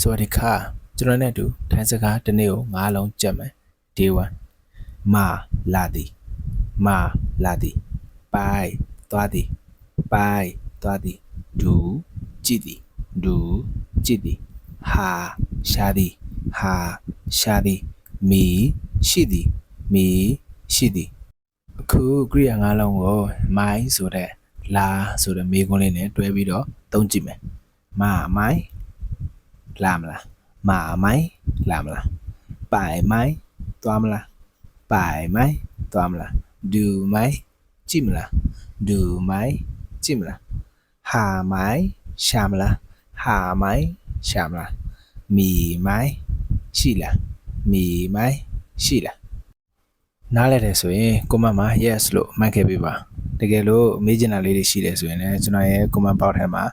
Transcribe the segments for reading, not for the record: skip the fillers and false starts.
สวัสดีค่ะကျွန်တော်နဲ့အတူထိုင်းစကားတစ်နေ့ကို9လုံးကြက်မယ် Day 1မာလာသည်မာလာသည်ပိုင်သွားသည်ပိုင်သွားသည်ဒူကြည့်သည်ဒူကြည့်သည်ဟာရှာသည်ဟာရှာသည်မီရှိသည်မီရှိသည်အခုကရိယာ9လုံးကိုမိုင်းဆိုတဲ့လာဆိုတဲ့မေးခွန်းလေးနဲ့တွဲပြီးတော့သုံးကြည့်မယ်မာမိုင်းလာမလားမာမိုင်းလာမလားပိုင်မိုင်းသွားမလားပိုင်မိုင်းသွားမလားဒူမိုင်းကြည့်မလားဒူမိုင်းကြည့်မလားဟာမိုင်းရှာမလားဟာမိုင်းရှာမလားမီမိုင်းရှိလားမီမိုင်းရှိလားနားလည်တယ်ဆိုရင် comment မှာ yes လို့မှတ်ခဲ့ပေးပါတကယ်လို့မေးချင်တာလေးတွေရှိတယ်ဆိုရင်လည်းကျွန်တော်ရဲ့ comment box ထဲမှာ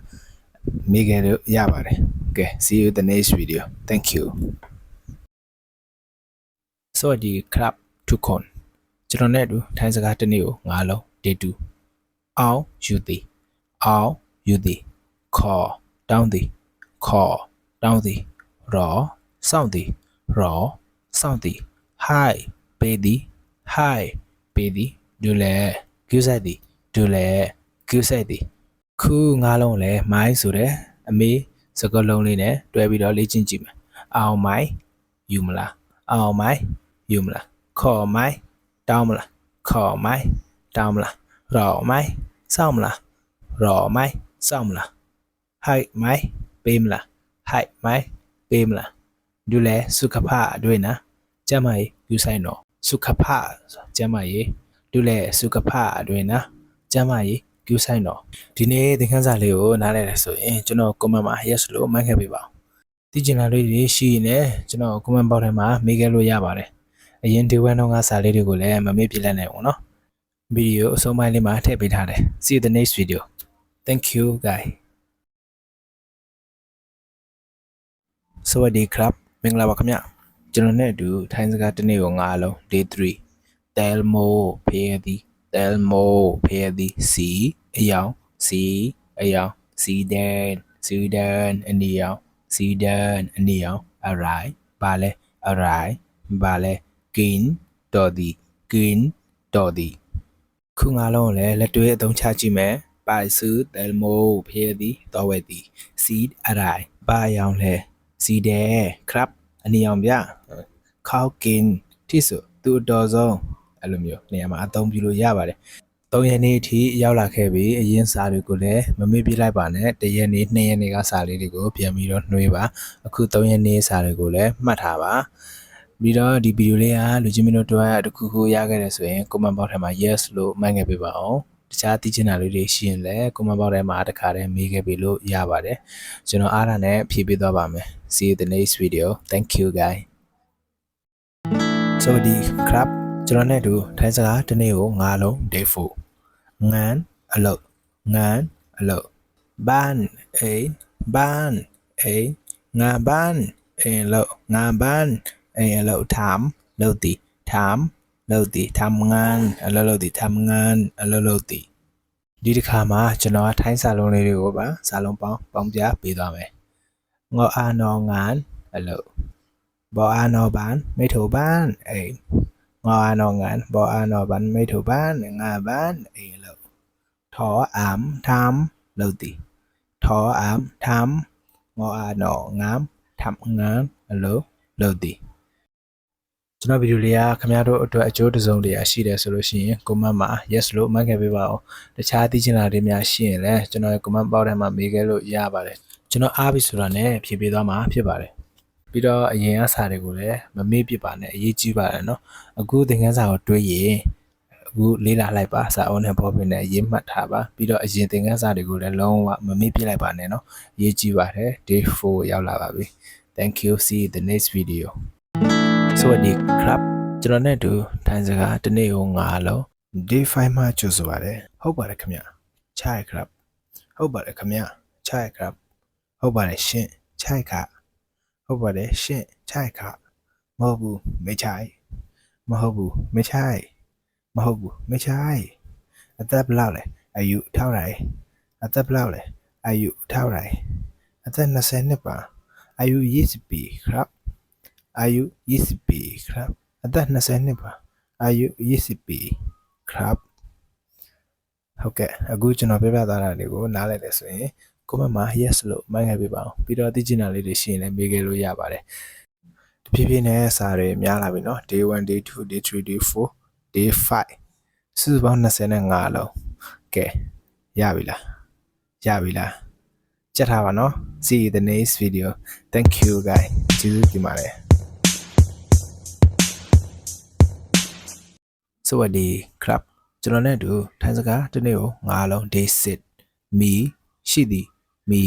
မေးခဲ့လို့ရပါတယ် Okay see you in the next video thank you สวัสดีครับทุกคนကျွန်တော်နဲ့အတူထိုင်းစကားတစ်နေ့ကို9လုံး day 2အောင်ယူသည်အောင်ယူသည်ခေါ်တောင်းသည်ခေါ်တောင်းသည်ရောစောင့်သည်ရောစောင့်သည် hi ပေးသည် hi ပေးသည်ဒူလဲကျူးဆိုင်သည်ဒူလဲကျူးဆိုင်သည်ခု9လုံးလဲမိုင်းဆိုတဲ့အမေစကားလုံးလေးနဲ့တွဲပြီးတော့လေ့ကျင့်ကြည့်မယ်အောင်မိုင်းယူမလားအောင်မိုင်းယူမလားခေါ်မိုင်းတောင်းမလားခေါ်မိုင်းတောင်းမလားရောမိုင်းစောင့်မလားရောမိုင်းစောင့်မလားဟိုက်မိုင်းပေးမလားဟိုက်မိုင်းပေးမလားဒူလဲစုခဖด้วยนะကျမကြီးယူဆိုင်တော့စုခဖကျမကြီးဒူလဲစုခဖด้วยนะကျမကြီးယူဆိုင်တော့ဒီနေ့သင်ခန်းစာလေးကိုနားလည်တယ်ဆိုရင်ကျွန်တော် comment မှာ yes လို့မှတ်ခဲ့ပေးပါဦးသိချင်တာလေးတွေရှိရင်လည်းကျွန်တော် comment box ထဲမှာမေးခဲ့လို့ရပါတယ်အရင်ဒီဝမ်တော့ကစာလေးတွေကိုလည်းမမေ့ပြလိုက်နိုင်ဘူးเนาะဗီဒီယိုအဆုံးပိုင်းလေးမှာထည့်ပေးထားတယ် see you the next video thank you guys สวัสดีครับမင်္ဂလာပါခင်ဗျကျွန်တော်နဲ့အတူထိုင်းစကားတစ်နေ့ကို9လုံး day 3 Telmo ဖေးသည် Telmo ဖေးသည် စီအယောင်စီအယောင်စီဒန်စီဒန်အနီယောင်စီဒန်အနီယောင် alright ပါလဲ alright ပါလဲ kin တော်သည် kin တော်သည်ခု9လုံးကိုလည်းလက်တွဲအသုံးချကြည့်မယ်ပိုင်စု Telmo ဖေးသည်တော်ဝဲသည် seed alright ပါယောင်လဲစီဒဲครับအနီအောင်ဗျခောက်ကင်ထိဆိုသူအတော်ဆုံးအဲ့လိုမျိုးနေရာမှာအသုံးပြုလို့ရပါတယ်3ရက်နေ့အထိရောက်လာခဲ့ပြီအရင်စာတွေကိုလည်းမမေ့ပြလိုက်ပါနဲ့1ရက်နေ့2ရက်နေ့ကစာလေးတွေကိုပြန်ပြီးတော့နှွေးပါအခု3ရက်နေ့စာတွေကိုလည်းမှတ်ထားပါပြီးတော့ဒီဗီဒီယိုလေးကလူချင်းမင်းတို့တွဲတစ်ခုခုရခဲ့တယ်ဆိုရင် comment box ထဲမှာ yes လို့မှတ်ခဲ့ပေးပါအောင်တခြားသိချင်တာလေးတွေရှိရင်လည်း comment box ထဲမှာတစ်ခါတည်းမေးခဲ့ပေးလို့ရပါတယ်ကျွန်တော်အားရနဲ့ဖြည့်ပေးသွားပါမယ် see you in the next video thank you guys สวัสดีครับကျွန်တော်နဲ့တူထိုင်းစကားတစ်နေ့ကို9လုံး day 4ငန်းအလုတ်ငန်းအလုတ်บ้านအိမ်บ้านအိမ်งานบ้านအိမ်အလုတ်งานบ้านအိမ်အလုတ်ถามလုပ်သည်ถามလုပ်သည်ทำงานအလုတ်လုပ်သည်ทำงานအလုတ်လုပ်သည်ဒီတစ်ခါမှာကျွန်တော်ထိုင်းစာလုံးလေးတွေကိုပါစာလုံးပေါင်းပြပေးသွားမယ်ငေါအာနော်ငန်းအလုတ်ဘောအာနော်ဘန်ไม่ถูบ้านအိမ်งอานองานบอานอบันไม่ถูบ้านงาบ้านเอลทออามทำเลติทออามทำงอานองามทำงานเลติကျွန်တော်ဗီဒီယိုလေးကခင်ဗျားတို့အတွက်အကျိုးတစုံတရာရှိတယ်ဆိုလို့ရှိရင် comment မှာ yes လို့မှတ်ခဲ့ပေးပါဦးတခြားသိချင်တာတွေများရှိရင်လည်းကျွန်တော်ရဲ့ comment box ထဲမှာမေးခဲ့လို့ရပါတယ်ကျွန်တော်အားပြီဆိုတာနဲ့ဖြည့်ပေးသွားမှာဖြစ်ပါတယ်ပြီးတော့အရင်အစာတွေကိုလည်းမမေ့ပြပါနဲ့အရေးကြီးပါတယ်เนาะအခုသင်ခန်းစာကိုတွေးရင်အခုလေးလာလိုက်ပါစာအုပ်နဲ့ပေါ်ပင်နဲ့ရေးမှတ်ထားပါပြီးတော့အရင်သင်ခန်းစာတွေကိုလည်းလုံးဝမမေ့ပြလိုက်ပါနဲ့เนาะအရေးကြီးပါတယ် day 4ရောက်လာပါပြီ thank you see you the next video สวัสดีครับကျွန်တော်နဲ့တူထိုင်စကားတစ်နေ့ကို9လုံး day 5မှာကြိုဆိုပါတယ်ဟုတ်ပါတယ်ခင်ဗျခြိုက်ครับဟုတ်ပါတယ်ခင်ဗျခြိုက်ครับဟုတ်ပါတယ်ရှင်ခြိုက်ခဟုတ်ပါတယ်ရှင်ခြိုက်ခမဟုတ်ဘူးမခြိုက်မဟုတ်ဘူးမခြိုက်မဟုတ်ဘူးမခြိုက်အသက်ဘယ်လောက်လဲအယူထောက်တိုင်းအသက်ဘယ်လောက်လဲအယူထောက်တိုင်းအသက်20နှစ်ပါ Are you Yispi crap? Are you Yispi crap? At that Nasaneba. Are you Yispi crap? Okay, a good job about that. Go now let us say, come ma, yes, look, my happy bow. Peter originally the shin and big yabare. The PPNS are a mialabino, day 1, day 2, day 3, day 4, day 5. Susbana Senangalo. Okay, Yavila. Yavila. Chatavano. See you in the next video. Thank you, guys. See you tomorrow. สวัสดีครับကျွန်တော်နဲ့အတူထိုင်းစကားတစ်နေ့ကိုငါးလုံး day 6 me ရှိသည် me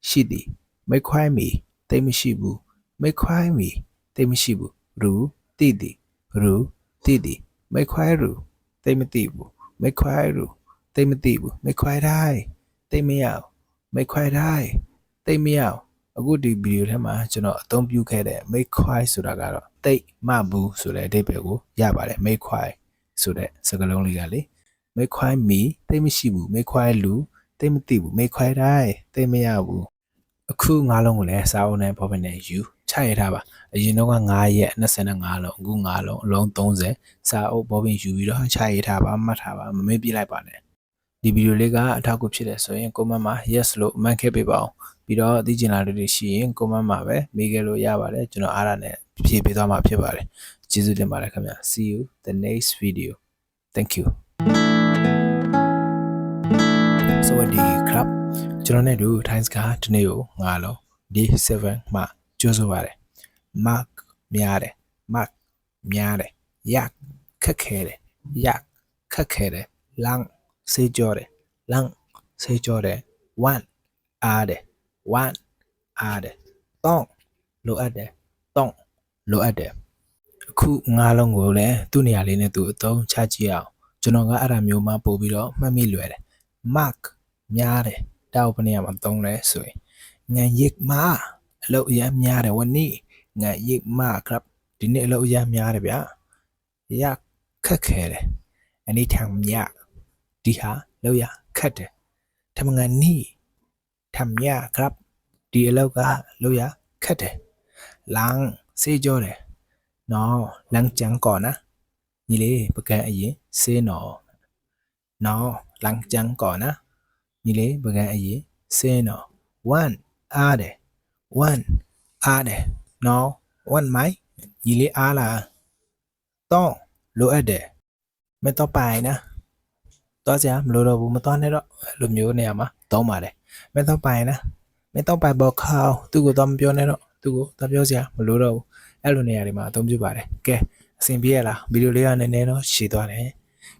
ရှိသည်မိခွိုင်းမီတိတ်မရှိဘူးမိခွိုင်းမီတိတ်မရှိဘူးရူတိသည်ရူတိသည်မိခွိုင်းရူတိတ်မတိဘူးမိခွိုင်းရူတိတ်မတိဘူးမိခွိုင်းတိုင်းတိတ်မရောက်မိခွိုင်းတိုင်းတိတ်မရောက်အခုဒီဗီဒီယိုထဲမှာကျွန်တော်အသုံးပြုခဲ့တဲ့မိခွိုင်းဆိုတာကတော့တိတ်မဘူးဆိုတဲ့အဓိပ္ပာယ်ကိုရပါတယ်မိခွိုင်းဆိုတဲ့စကားလုံးလေးကလေမိခွိုင်းမီတိတ်မရှိဘူးမိခွိုင်းလူတိတ်မသိဘူးမိခွိုင်းတိုင်းတိတ်မရဘူးအခုငါးလုံးကိုလည်းစာအုပ်နဲ့ပေါ်ပင်နဲ့ယူချရထားပါအရင်တော့က9ရက်25လုံးအခု9လုံးအလုံး30စာအုပ်ပေါ်ပင်ယူပြီးတော့ချရထားပါမှတ်ထားပါမမေ့ပြလိုက်ပါနဲ့ဒီဗီဒီယိုလေးကအထောက်အကူဖြစ်တယ်ဆိုရင် comment မှာ yes လို့မှတ်ခဲ့ပေးပါအောင်ပြီးတော့သိချင်တာတွေရှိရင် comment မှာပဲမေးခဲ့လို့ရပါတယ်ကျွန်တော်အားရနဲ့ဖြည့်ပေးသွားမှာဖြစ်ပါတယ်ကျေးဇူးတင်ပါတယ်ခင်ဗျာ see you the next video thank you สวัสดีครับကျွန်တော်နဲ့တူထိုင်းစကားဒီနေ့ကိုငါလုံး day 7မှာကြိုးစားပါတယ် mark များတယ် mark များတယ် yak ခက်ခဲတယ် yak ခက်ခဲတယ် lang စေးကြောတယ် lang စေးကြောတယ် one အားတယ် one အားတယ် tong လိုအပ်တယ် tong လိုအပ်တယ်အခုငါးလုံးကိုလည်းသူ့နေရာလေးနဲ့သူအသုံးချကြည့်အောင်ကျွန်တော်ကအဲ့ဒါမျိုးမှပို့ပြီးတော့မှတ်မိလွယ်တယ် mark များတယ်တောက်ပနေရမှာသုံးလဲဆိုရင်ငန်ရစ်မအလုပ်အရမ်းများတယ်ဝနီငန်ရစ်မครับဒီနေ့အလုပ်အရမ်းများတယ်ဗျာရခက်ခဲတယ်အနိထံမြဒီဟာလောက်ရခက်တယ်ထမငန်နီထံမြครับဒီအလုပ်ကလောက်ရခက်တယ်လမ်းစေးကြောတယ်နော်လမ်းကြံก่อนนะညီလေးပကံအရင်စေးနော်လမ်းကြံก่อนนะညီလေးပကံအရင်စေးနော် one အားတယ် one အားတယ်နော် one မိုင်ညီလေးအားလားတော့လိုအပ်တယ်မတော့ပိုင်นะတော့စရာမလိုတော့ဘူးမတော့နဲ့တော့လိုမျိုးနေရာမှာသုံးပါတယ်မတော့ပိုင်นะမတော့ပိုင်ဘောခေါသူ့ကိုတော့မပြောနဲ့တော့သူ့ကိုတော့ပြောစရာမလိုတော့ဘူးအဲ့လိုနေရာတွေမှာအသုံးပြုပါတယ်ကဲအဆင်ပြေရလားဗီဒီယိုလေးကနည်းနည်းတော့ရှည်သွားတယ်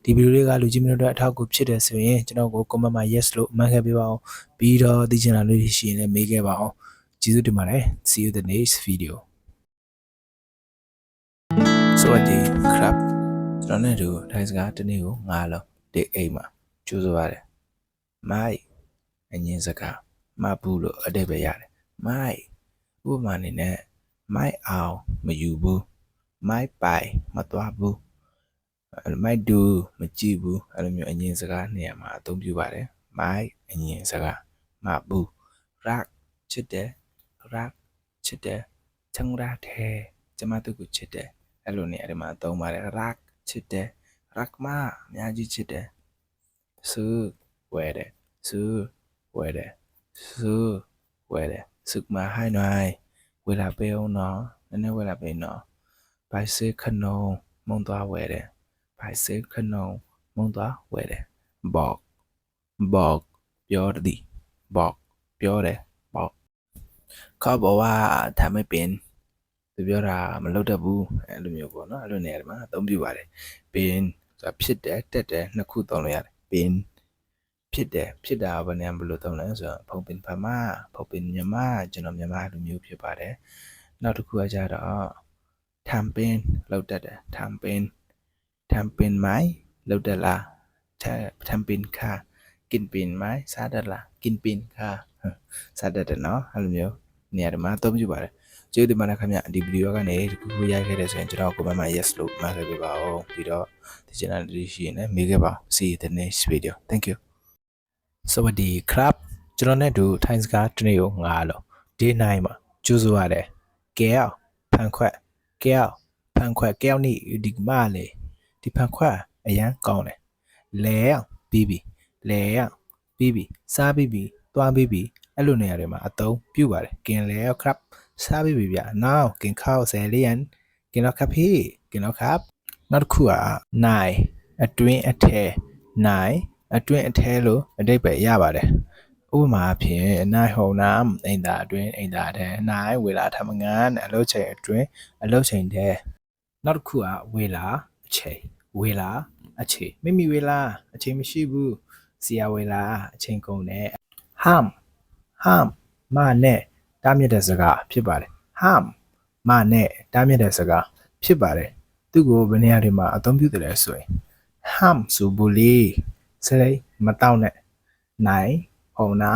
ဒီဗီဒီယိုလေးကလူကြီးမျိုးတွေအထောက်အကူဖြစ်တယ်ဆိုရင်ကျွန်တော်ကို comment မှာ yes လို့မှတ်ခဲ့ပေးပါအောင်ပြီးတော့သိချင်တာလို့ရှိရင်လည်းမေးခဲ့ပါအောင်ကျေးဇူးတင်ပါတယ် see you the next video စวัสดีครับကျွန်တော်နဲ့တူထိုင်းစကားတစ်နေ့ကိုငါးလုံးဒီအိမ်မှာကျိုးစားရတယ်မိုက်အငင်းစကားမဘူးလို့အတိတ်ပဲရတယ်မိုက်ဥပမာအနေနဲ့မိုက်အောင်မယူဘူးမိုက်ပိုင်မသွားဘူးမိုက်ဒူမကြည့်ဘူးအဲ့လိုမျိုးအငင်းစကားနေရာမှာအသုံးပြုပါတယ်မိုက်အငင်းစကားမဘူးรักချစ်တယ်รักချစ်တယ်ချင်ရတဲ့ကျမတို့ကိုချစ်တယ်အဲ့လိုနေရာတွေမှာသုံးပါတယ်รักချစ်တယ်รักမအများကြီးချစ်တယ်ဆူဝဲတယ်ဆူဝဲတယ်ဆူဝဲတယ်สึกมาให้หน่อยเวลาไปအောင်နော်နည်းနည်းเวลาไปနော်ဘိုက်စေခနုံမုံသွားဝဲတယ်ဘိုက်စေခနုံမုံသွားဝဲတယ်บอกပြောသည်บอกပြောတယ်บอกเขาบอกว่าทำไม่เป็นသူပြောတာမလုပ်တတ်ဘူးအဲ့လိုမျိုးပေါ့နော်အဲ့လိုနေရာတွေမှာအသုံးပြုပါတယ်ပင်ဆိုတာဖြစ်တယ်တက်တယ်နှစ်ခုသုံးလို့ရတယ်ပင်ဖြစ်တယ်ဖြစ်တာဘယ်နေရာဘယ်လိုသုံးလဲဆိုတော့ဖုန်ပင်ဖမဖုန်ပင်မြမကျွန်တော်မြန်မာလိုမျိုးဖြစ်ပါတယ်နောက်တစ်ခုကကြတော့ทำเป็นလောက်တတ်တယ်ทำเป็นไหมလောက်တတ်လားทำเป็นค่ะกินเป็นไหมစားတတ်လားกินเป็นค่ะစားတတ်တယ်နော်အဲ့လိုမျိုးနေရာတွေမှာအသုံးပြုပါတယ်ကျေးဇူးတင်ပါတယ်ခင်ဗျဒီဗီဒီယိုကနေဒီခုရိုက်ခဲ့တဲ့ဆိုရင်ကျွန်တော်ကိုမမ yes လို့မှတ်ခဲ့ပေးပါဦးပြီးတော့ဒီ channel လေးရှိရင်လည်းမေးခဲ့ပါ see you the next video thank you สวัสดีครับကျွန်တော်နဲ့တူထိုင်းစကားတစ်နေ့ကိုငါလုံး day 9မှာ ကျိုးဆိုရတယ်ကဲအောင်ဖန်ခွက်ကဲအောင်ဖန်ခွက်ကဲအောင်နိဒီမလေဒီဖန်ခွက်အရန်ကောင်းတယ်လဲအောင်ပြီးပြီလဲအောင်ပြီးပြီစားပြီးပြီသွားပြီးပြီအဲ့လိုနေရာတွေမှာအသုံးပြုပါတယ်กินแล้วครับစားပြီးပြီဗျာနောက်กินข้าวเสร็จหรือยังกินแล้วครับพี่กินแล้วครับနောက်တစ်ခုကနိုင်အတွင်းအထဲနိုင်အတွင်းအထဲလို့အဓိပ္ပာယ်ရပါတယ်ဥပမာအဖြစ်နိုင်ဟုံနာအိမ်သာအတွင်းအိမ်သာထဲနိုင်ဝေလာထမငန်းအလုပ်ချိန်အတွင်းအလုပ်ချိန်ထဲနောက်တစ်ခုကဝေလာအချိန်ဝေလာအချိန်မိမိဝေလာအချိန်မရှိဘူးစီယာဝေလာအချိန်ကုန်တယ်ဟမ်မနဲ့တားမြစ်တဲ့စကားဖြစ်ပါတယ်ဟမ်မနဲ့တားမြစ်တဲ့စကားဖြစ်ပါတယ်သူ့ကိုဘယ်နေရာတွေမှာအသုံးပြုတယ်လဲဆိုရင်ဟမ်ဆိုဘူးလေစလေမတောက်နဲ့နိုင်ဟောနာ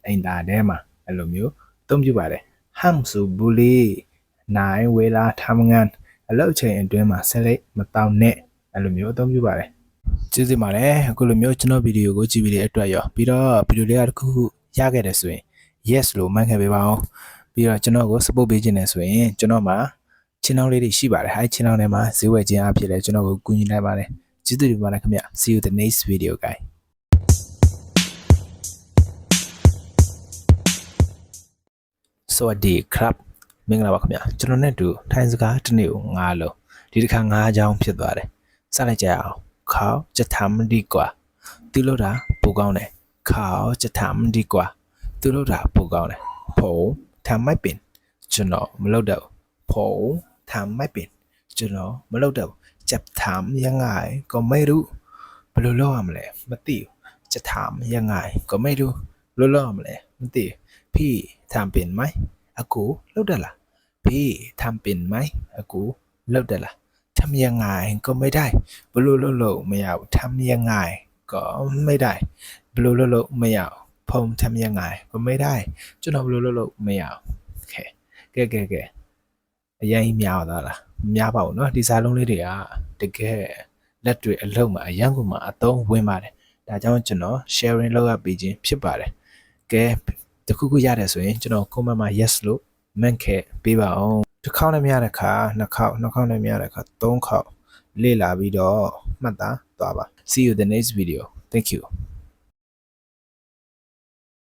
အိမ်သာထဲမှာအဲ့လိုမျိုးအသုံးပြုပါတယ်ဟမ်ဆိုဘူးလေနိုင်ဝေလာထမငန်းအလုပ်ချိန်အတွင်းမှာစလေမတောက်နဲ့အဲ့လိုမျိုးအသုံးပြုပါတယ်ကျေးဇူးပါတယ်အခုလိုမျိုးကျွန်တော်ဗီဒီယိုကိုကြည့်ပြီးတဲ့အတွက်ရောပြီးတော့ဗီဒီယိုလေးတစ်ခုရခဲ့တယ်ဆိုရင် yes လို့မှတ်ခဲ့ပေးပါအောင်ပြီးတော့ကျွန်တော်ကို support ပေးခြင်းနဲ့ဆိုရင်ကျွန်တော်မှာchannel လေးတွေရှိပါတယ်အဲဒီ channel ထဲမှာဈေးဝယ်ခြင်းအဖြစ်လဲကျွန်တော်ကိုကူညီနိုင်ပါတယ်ကျေးဇူးတင်ပါတယ်ခင်ဗျ see you the next video guys สวัสดีครับမင်္ဂလာပါခင်ဗျကျွန်တော်နဲ့တူထိုင်းစကားတစ်နေ့ကို9လုံးဒီတစ်ခါ9ချောင်းဖြစ်သွားတယ်စလိုက်ကြအောင်ခေါจะทำดีกว่าသူလို့တာပိုကောင်းတယ်ခေါจะทำดีกว่าသူလို့တာပိုကောင်းတယ်ผมทำไม่เป็นကျွန်တော်မလုပ်တော့ผมทำไม่เป็นကျွန်တော်မလုပ်တော့จะทำยังไงก็ไม่รู้ဘယ်လိုလုပ်ရမလဲမသိဘူးจะทำยังไงก็ไม่รู้ဘယ်လိုလုပ်ရမလဲမသိဘူးพี่ทำเป็นไหมအကူလုပ်တယ်လားพี่ทำเป็นไหมအကူလုပ်တယ်လားทำยังไงก็ไม่ได้ဘယ်လိုလုပ်လို့မရဘူးทำยังไงก็ไม่ได้ဘယ်လိုလုပ်လို့မရဘူးผมทำยังไงก็ไม่ได้ကျွန်တော်ဘယ်လိုလုပ်လို့မရဘူးโอเคကဲအရင်များသွားလားများပါဘူးเนาะဒီစာလုံးလေးတွေကတကယ်လက်တွေအလုံးမှာအရင်ကမှအသုံးဝင်ပါတယ်ဒါကြောင့်ကျွန်တော် sharing လုပ်ရပေးခြင်းဖြစ်ပါတယ်ကဲတခုခုရတယ်ဆိုရင်ကျွန်တော် comment မှာ yes လို့မှတ်ခဲ့ပေးပါအောင်တစ်ခေါက်နဲ့မရတဲ့ခါနှစ်ခေါက်နဲ့မရတဲ့ခါသုံးခေါက်လေ့လာပြီးတော့မှတ်သားသွားပါ see you the next video thank you